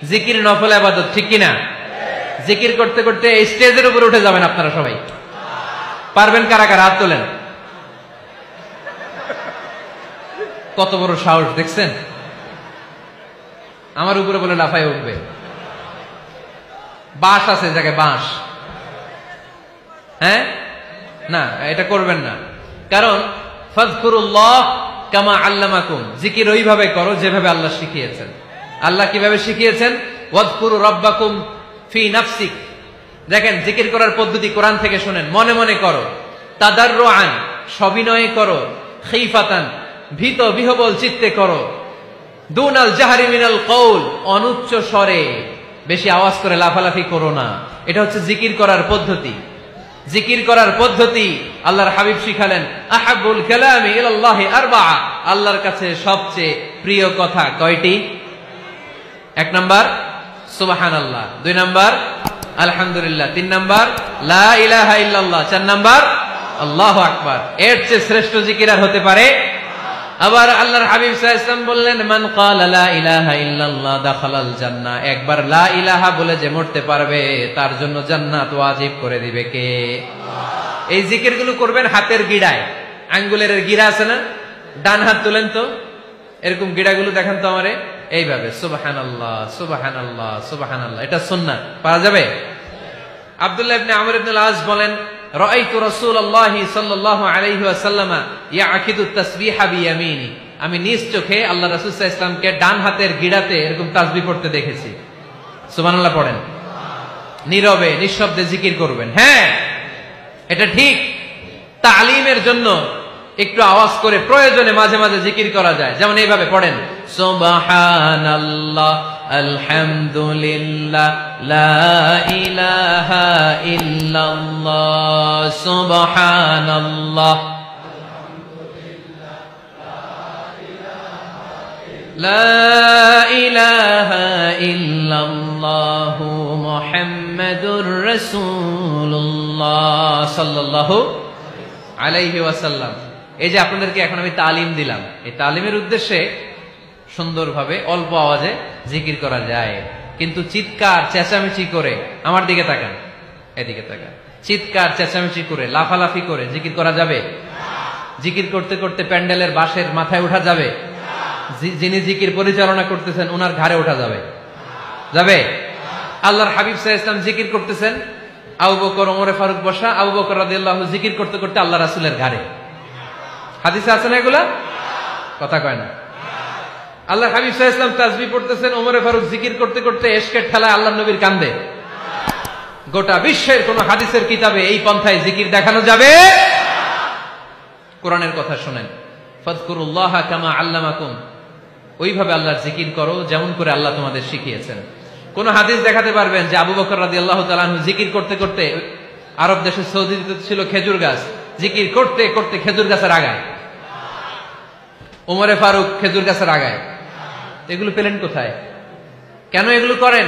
জিকির নফল ইবাদত, ঠিক কিনা? জিকির করতে করতে এই স্টেজের উপরে উঠে যাবেন আপনারা সবাই। পারবেন কারা কারা? হাত তোলেন। কত বড় সাহস দেখছেন? আমার উপরে বলে লাফায় উঠবে। বাঁশ আছে জায়গায়, বাঁশ। হ্যাঁ, না এটা করবেন না, কারণ ফাযকুরুল্লাহ কামা আল্লামাকুম, জিকির ওইভাবে করো যেভাবে আল্লাহ শিখিয়েছেন। আল্লাহ কিভাবে শিখিয়েছেন? ওয়াযকুরু রাব্বাকুম ফি নাফসিক। দেখেন জিকির করার পদ্ধতি কোরআন থেকে শুনেন। মনে মনে করো, তাদাররুআন সবিনয়ে করো, খিফাতান ভীত বিহবল চিত্তে করো, দুনাল জাহরি মিনাল কওল অনুচ্চ স্বরে, বেশি আওয়াজ করে লাফালাফি করো না। এটা হচ্ছে জিকির করার পদ্ধতি। জিকির করার পদ্ধতি আল্লাহর হাবিব শিখালেন, আহাব্বুল কালামি ইলাল্লাহি আরবাআ, আল্লাহর কাছে সবচেয়ে প্রিয় কথা কয়টি? 1 নাম্বার সুবহানাল্লাহ, 2 নাম্বার আলহামদুলিল্লাহ, 3 নাম্বার লা ইলাহা ইল্লাল্লাহ, 4 নাম্বার আল্লাহু আকবার। এর চেয়ে শ্রেষ্ঠ জিকির আর হতে পারে? আবার আল্লাহর হাবিব সাল্লাল্লাহু আলাইহি ওয়াসাল্লাম বললেন, মান ক্বালা লা ইলাহা ইল্লাল্লাহ দাখালাল জান্নাহ, একবার লা ইলাহা বলে যে মরতে পারবে তার জন্য জান্নাত ওয়াজিব করে দিবে কে? আল্লাহ। এই জিকিরগুলো করবেন হাতের গিড়ায়, আঙ্গুলের গিড়া আছে না, ডান হাত তুলেন তো, এরকম গিড়াগুলো দেখেন তো আমারে, এইভাবে সুবহানাল্লাহ সুবহানাল্লাহ সুবহানাল্লাহ, এটা সুন্নাত। পারা যাবে? আব্দুল্লাহ ইবনে আমর ইবনে আল-আস বলেন, রাআইতু রাসূলুল্লাহ সাল্লাল্লাহু আলাইহি ওয়াসাল্লাম ইয়াকিদু তাসবিহা বিয়ামিনি, আমি নিজ চোখে আল্লাহ রাসূল সাল্লাল্লাহু আলাইহি ওয়াসাল্লামকে ডান হাতের গিড়াতে এরকম তাসবিহ পড়তে দেখেছি। সুবহানাল্লাহ পড়েন। নীরবে নিঃশব্দে জিকির করবেন। হ্যাঁ, এটা ঠিক। তালিমের জন্য একটু আওয়াজ করে প্রয়োজনে মাঝে মাঝে জিকির করা যায়। যেমন এইভাবে পড়েন, সুবহানাল্লাহ আলহামদুলিল্লাহ লা ইলাহা ইল্লাল্লাহ সুবহানাল্লাহ লা ইলাহা ইল্লাল্লাহ মুহাম্মাদুর রাসূলুল্লাহ সাল্লাল্লাহু আলাইহি ওয়াসাল্লাম। এই যে আপনাদেরকে এখন আমি তালিম দিলাম, এই তালিমের উদ্দেশ্যে সুন্দরভাবে অল্প আওয়াজে জিকির করা যায়, কিন্তু চিৎকার চেঁচামেচি করে, আমার দিকে তাকান, এদিকে তাকান, চিৎকার চেঁচামেচি করে লাফালাফি করে জিকির করা যাবে? জিকির করতে করতে প্যান্ডেলের বাঁশের মাথায় ওঠা যাবে? যিনি জিকির পরিচালনা করতেছেন ওনার ঘাড়ে ওঠা যাবে? যাবে? আল্লাহর হাবিব সাল্লাল্লাহু আলাইহি ওয়াসাল্লাম জিকির করতেছেন, আবু বকর ওমর ফারুক বসা, আবু বকর রাদিয়াল্লাহু আনহু জিকির করতে করতে আল্লাহ রাসূলের ঘাড়ে। হাদিসে আছে না এগুলা? কথা কয় না। আল্লাহর হাবিব সাল্লাল্লাহু আলাইহি ওয়াসাল্লাম তাসবিহ পড়তেছেন, ওমর ফারুক জিকির করতে করতে ইশকের ঠেলায় আল্লাহর নবীর কান্দে। গোটা বিশ্বের কোন হাদিসের কিতাবে এই পন্থায় জিকির দেখানো যাবে? কোরআনের কথা শুনেন, ফাযকুরুল্লাহ কামা আল্লামাকুম, ওইভাবে আল্লাহর জিকির করো যেমন করে আল্লাহ তোমাদের শিখিয়েছেন। কোন হাদিস দেখাতে পারবেন যে আবু বকর রাদিয়াল্লাহু তাআলা আনহু জিকির করতে করতে, আরব দেশে সৌদিতে ছিল খেজুর গাছ, জিকির করতে করতে খেজুর গাছের আগায়, ওমরে ফারুক খেজুর গাছের আগায়, এগুলো পেলেন কোথায়? কেন এগুলো করেন?